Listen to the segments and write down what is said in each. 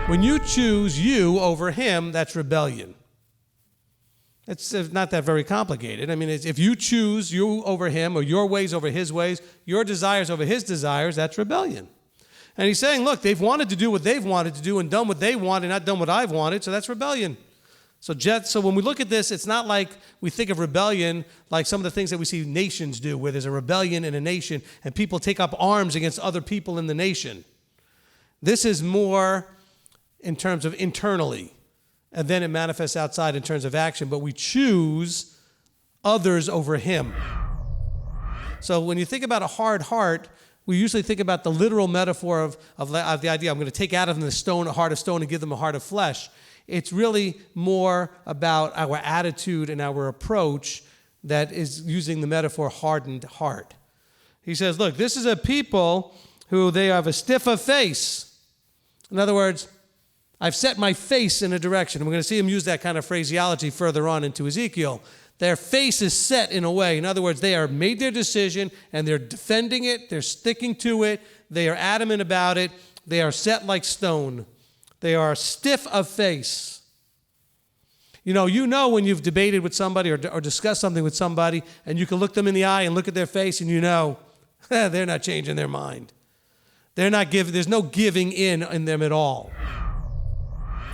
When you choose you over him, that's rebellion. It's not that very complicated. I mean, if you choose you over him or your ways over his ways, your desires over his desires, that's rebellion. And he's saying, look, they've wanted to do what they've wanted to do and done what they want and not done what I've wanted, so that's rebellion. So when we look at this, it's not like we think of rebellion like some of the things that we see nations do, where there's a rebellion in a nation and people take up arms against other people in the nation. This is more in terms of internally, and then it manifests outside in terms of action, but we choose others over him. So when you think about a hard heart, we usually think about the literal metaphor of the idea, I'm going to take out of them a heart of stone and give them a heart of flesh. It's really more about our attitude and our approach that is using the metaphor hardened heart. He says, look, this is a people who they have a stiff of face. In other words, I've set my face in a direction. And we're going to see him use that kind of phraseology further on into Ezekiel. Their face is set in a way. In other words, they are made their decision and they're defending it. They're sticking to it. They are adamant about it. They are set like stone. They are stiff of face. You know when you've debated with somebody or discussed something with somebody and you can look them in the eye and look at their face and you know they're not changing their mind. There's no giving in them at all.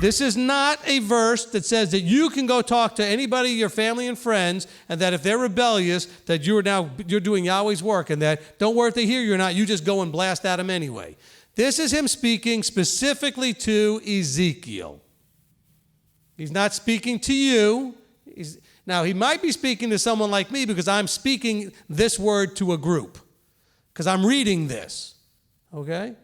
This is not a verse that says that you can go talk to anybody, your family and friends, and that if they're rebellious, that you're doing Yahweh's work, and that don't worry if they hear you or not, you just go and blast at them anyway. This is him speaking specifically to Ezekiel. He's not speaking to you. Now, he might be speaking to someone like me because I'm speaking this word to a group, because I'm reading this, okay?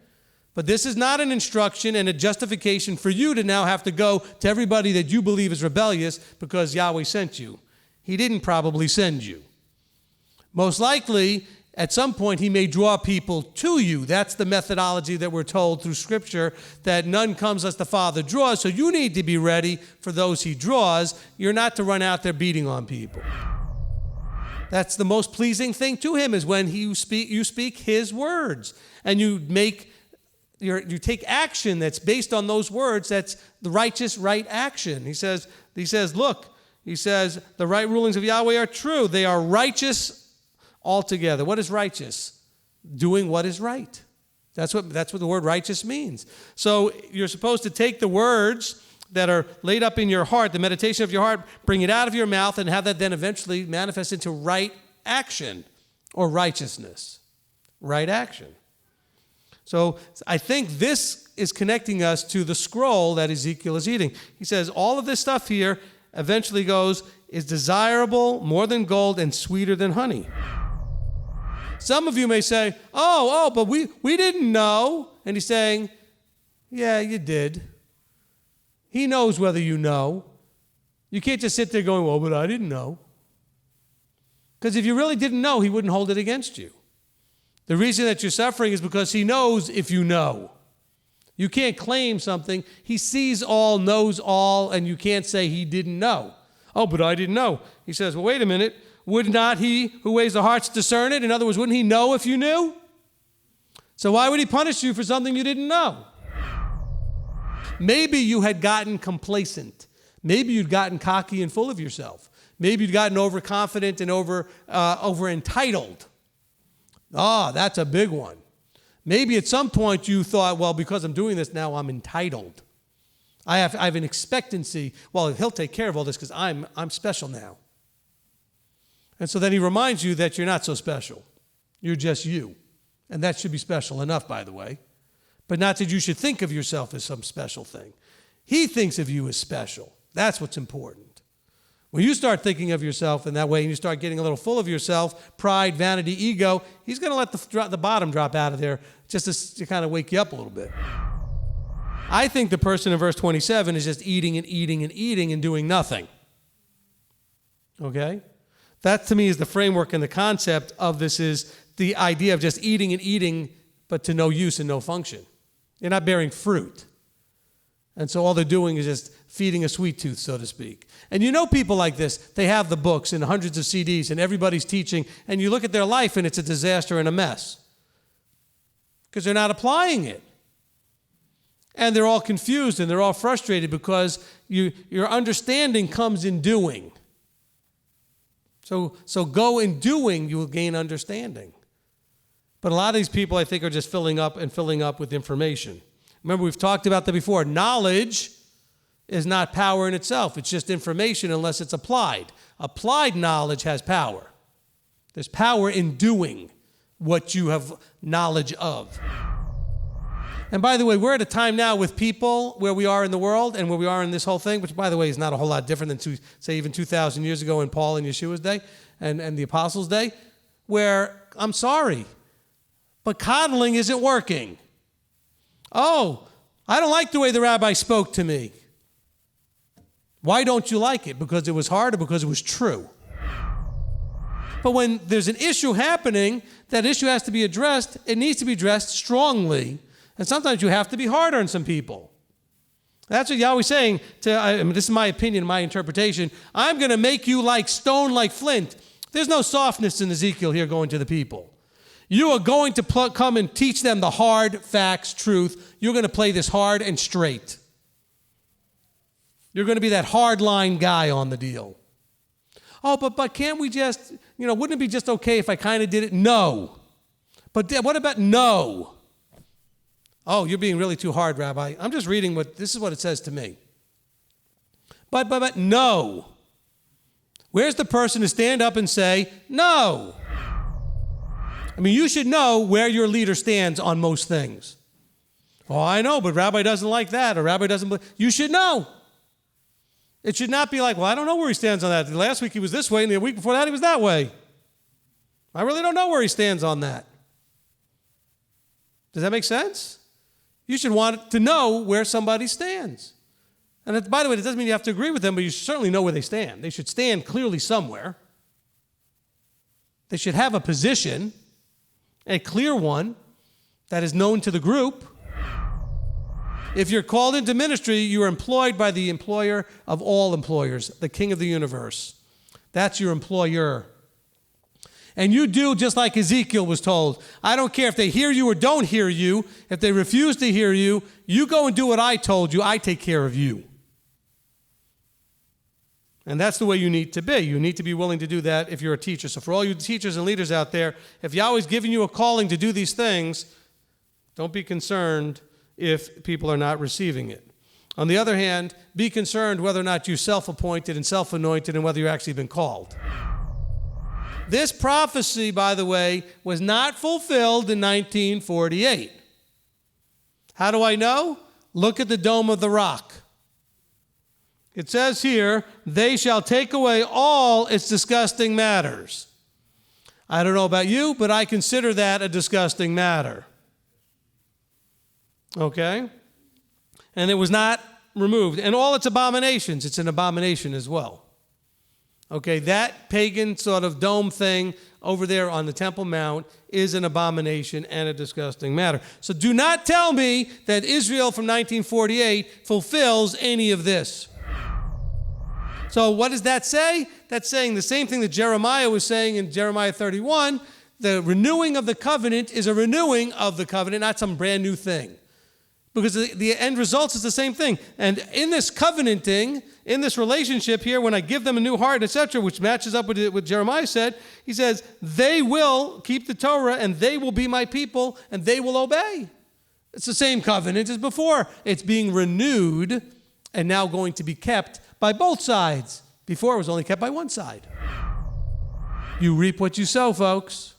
But this is not an instruction and a justification for you to now have to go to everybody that you believe is rebellious because Yahweh sent you. He didn't probably send you. Most likely, at some point, he may draw people to you. That's the methodology that we're told through Scripture, that none comes unless the Father draws. So you need to be ready for those he draws. You're not to run out there beating on people. That's the most pleasing thing to him, is when you speak his words and you take action that's based on those words. That's the righteous, right action. He says, look, the right rulings of Yahweh are true. They are righteous altogether. What is righteous? Doing what is right. That's what the word righteous means. So you're supposed to take the words that are laid up in your heart, the meditation of your heart, bring it out of your mouth, and have that then eventually manifest into right action or righteousness. Right action. So I think this is connecting us to the scroll that Ezekiel is eating. He says all of this stuff here eventually is desirable more than gold and sweeter than honey. Some of you may say, but we didn't know. And he's saying, yeah, you did. He knows whether you know. You can't just sit there going, well, but I didn't know. Because if you really didn't know, he wouldn't hold it against you. The reason that you're suffering is because he knows if you know. You can't claim something. He sees all, knows all, and you can't say he didn't know. Oh, but I didn't know. He says, well, wait a minute. Would not he who weighs the hearts discern it? In other words, wouldn't he know if you knew? So why would he punish you for something you didn't know? Maybe you had gotten complacent. Maybe you'd gotten cocky and full of yourself. Maybe you'd gotten overconfident and over-entitled. That's a big one. Maybe at some point you thought, well, because I'm doing this now, I'm entitled. I have an expectancy. Well, he'll take care of all this because I'm special now. And so then he reminds you that you're not so special. You're just you. And that should be special enough, by the way. But not that you should think of yourself as some special thing. He thinks of you as special. That's what's important. When you start thinking of yourself in that way and you start getting a little full of yourself, pride, vanity, ego, he's going to let the bottom drop out of there just to kind of wake you up a little bit. I think the person in verse 27 is just eating and eating and eating and doing nothing. Okay? That to me is the framework and the concept of this, is the idea of just eating and eating, but to no use and no function. You're not bearing fruit. And so all they're doing is just feeding a sweet tooth, so to speak. And you know people like this. They have the books and hundreds of CDs, and everybody's teaching, and you look at their life, and it's a disaster and a mess because they're not applying it. And they're all confused, and they're all frustrated because your understanding comes in doing. So go in doing, you will gain understanding. But a lot of these people, I think, are just filling up with information. Remember, we've talked about that before. Knowledge is not power in itself. It's just information unless it's applied. Applied knowledge has power. There's power in doing what you have knowledge of. And by the way, we're at a time now with people where we are in the world and where we are in this whole thing, which, by the way, is not a whole lot different than, say, even 2,000 years ago in Paul and Yeshua's day and the Apostles' day, where, I'm sorry, but coddling isn't working. Oh, I don't like the way the rabbi spoke to me. Why don't you like it? Because it was hard or because it was true? But when there's an issue happening, that issue has to be addressed. It needs to be addressed strongly. And sometimes you have to be hard on some people. That's what Yahweh's saying. This is my opinion, my interpretation. I'm going to make you like stone, like flint. There's no softness in Ezekiel here going to the people. You are going to come and teach them the hard facts, truth. You're going to play this hard and straight. You're going to be that hard line guy on the deal. Oh, but can't we just, wouldn't it be just okay if I kind of did it? No. But what about no? Oh, you're being really too hard, Rabbi. I'm just reading this is what it says to me. But no. Where's the person to stand up and say, no? I mean, you should know where your leader stands on most things. Oh, I know, but Rabbi doesn't like that, or Rabbi doesn't believe. You should know. It should not be like, well, I don't know where he stands on that. Last week he was this way, and the week before that he was that way. I really don't know where he stands on that. Does that make sense? You should want to know where somebody stands. And by the way, it doesn't mean you have to agree with them, but you certainly know where they stand. They should stand clearly somewhere. They should have a position, a clear one, that is known to the group. If you're called into ministry, you are employed by the employer of all employers, the King of the universe. That's your employer. And you do just like Ezekiel was told. I don't care if they hear you or don't hear you. If they refuse to hear you, you go and do what I told you. I take care of you. And that's the way you need to be. You need to be willing to do that if you're a teacher. So for all you teachers and leaders out there, if Yahweh's giving you a calling to do these things, don't be concerned if people are not receiving it. On the other hand, be concerned whether or not you're self-appointed and self-anointed and whether you've actually been called. This prophecy, by the way, was not fulfilled in 1948. How do I know? Look at the Dome of the Rock. It says here, they shall take away all its disgusting matters. I don't know about you, but I consider that a disgusting matter. Okay? And it was not removed. And all its abominations, it's an abomination as well. Okay, that pagan sort of dome thing over there on the Temple Mount is an abomination and a disgusting matter. So do not tell me that Israel from 1948 fulfills any of this. So what does that say? That's saying the same thing that Jeremiah was saying in Jeremiah 31. The renewing of the covenant is a renewing of the covenant, not some brand new thing. Because the end result is the same thing. And in this covenanting, in this relationship here, when I give them a new heart, etc., which matches up with what Jeremiah said, he says, they will keep the Torah, and they will be my people, and they will obey. It's the same covenant as before. It's being renewed and now going to be kept by both sides. Before it was only kept by one side. You reap what you sow, folks.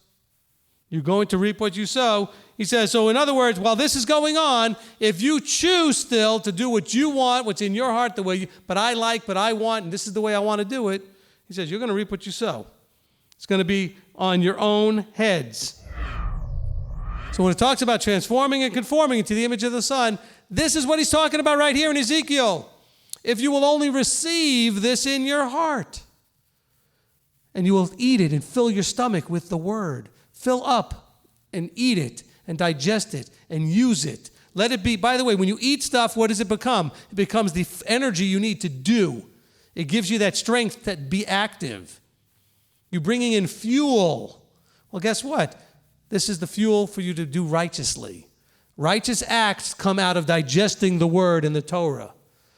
You're going to reap what you sow. He says, so in other words, while this is going on, if you choose still to do what you want, what's in your heart, the way you, but I want, and this is the way I want to do it, he says, you're going to reap what you sow. It's going to be on your own heads. So when it talks about transforming and conforming into the image of the Son, this is what he's talking about right here in Ezekiel. If you will only receive this in your heart, and you will eat it and fill your stomach with the word. Fill up and eat it and digest it and use it. Let it be. By the way, when you eat stuff, what does it become? It becomes the energy you need to do. It gives you that strength to be active. You're bringing in fuel. Well, guess what? This is the fuel for you to do righteously. Righteous acts come out of digesting the word in the Torah.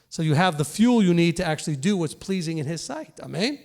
So you have the fuel you need to actually do what's pleasing in his sight. Amen?